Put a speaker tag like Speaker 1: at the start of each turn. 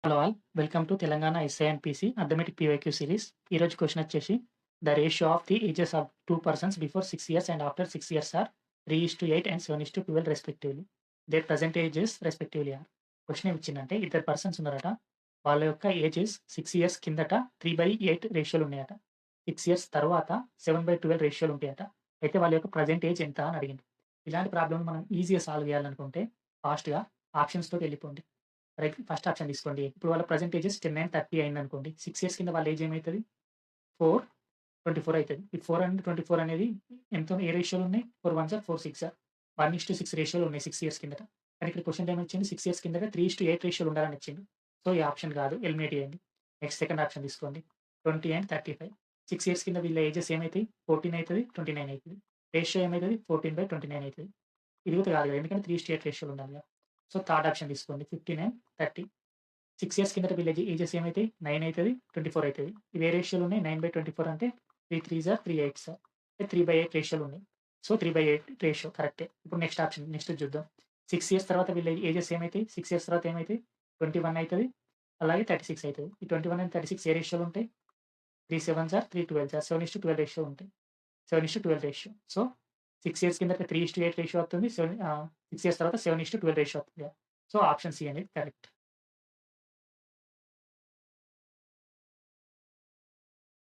Speaker 1: Hello all. Welcome to Telangana SI and PC arithmetic PYQ series. ఈరోజు question వచ్చేసి the ratio of the ages of 2 persons before 6 years and after 6 years are 3:8 and 7:12 respectively. Their present ages respectively are. Question ఏమి ఇచ్చిందంటే ఇద్దరు persons ఉన్నారట. వాళ్ళ యొక్క ages 6 years కిందట 3/8 రేషియోలు ఉన్నాయట. 6 ఇయర్స్ తర్వాత 7/12 రేషియోలు ఉంటాయట. అయితే వాళ్ళ యొక్క ప్రెజెంట్ ఏజ్ ఎంత అని అడిగిండు. ఇలాంటి ప్రాబ్లమ్‌ని మనం ఈజీగా సాల్వ్ చేయాలనుకుంటే ఫాస్ట్‌గా ఆప్షన్స్ తోటి వెళ్ళిపోండి. రైట్ ఫస్ట్ ఆప్షన్ తీసుకోండి. ఇప్పుడు వాళ్ళ ప్రెజెంట్ ఏజెస్ 10 అండ్ 30 అయిందనుకోండి. 6 ఇయర్స్ కింద వాళ్ళ ఏజ్ ఏమైతది? 4, 24 అయితది. ఈ 4 అండ్ 24 అనేది ఎంత ఏ రేషియోలో ఉన్నాయి? 4 వన్స్ ఆర్ 4 సిక్సా? 1:6 రేషియోలో ఉన్నాయి 6 ఇయర్స్ కిందట. కానీ ఇక్కడ క్వెషన్‌లో ఏమిచ్చిండు? 6 ఇయర్స్ కిందట 3:8 రేషియోలో ఉండాలని ఇచ్చిండు. సో, ఈ ఆప్షన్ కాదు. ఎలిమినేట్ చేయండి. నెక్స్ట్ సెకండ్ ఆప్షన్ తీసుకోండి. 20 అండ్ 35. 6 ఇయర్స్ కింద వీళ్ళ ఏజెస్ ఏమైతాయి? 14 అయితది, 29 అయితది. రేషియో ఏమైతది? 14/29 అయితది. ఇది కూడా కాదు కదా! ఎందుకంటే 3:8 రేషియోలో ఉండాలి కదా! సో, థర్డ్ ఆప్షన్ తీసుకోండి. 15 అండ్ 30. 6 ఇయర్స్ కిందట వీళ్ళ ఏజెస్ ఏమైతాయి? 9 అయితది, 24 అయితది. ఇవి ఏ రేషియోలో ఉన్నాయి? 9/24 అంటే 3 త్రీస్ ఆర్ 3 ఎయిట్స్. అంటే 3/8 రేషియోలో ఉన్నాయి. సో, 3/8 రేషియో కరెక్టే. ఇప్పుడు నెక్స్ట్ ఆప్షన్ నెక్స్ట్‌ది చూద్దాం. 6 ఇయర్స్ తర్వాత వీళ్ళ ఏజెస్ ఏమైతాయి? 6 ఇయర్స్ తర్వాత ఏమైతాయి? 21 అయితది. అలాగే 36 అయితది. ఈ 21 అండ్ 36 ఏ రేషియోలో ఉంటాయి? 3 sevens or 3 twelves or 7:12 ratio ఉంటాయి. 7:12 రేషియో. సో, 6 ఇయర్స్ కిందట 3:8 రేషియో అవుతుంది. 6 ఇయర్స్ తర్వాత 7:12 రేషియో అవుతుంది. సో, ఆప్షన్ సి అనేది కరెక్ట్.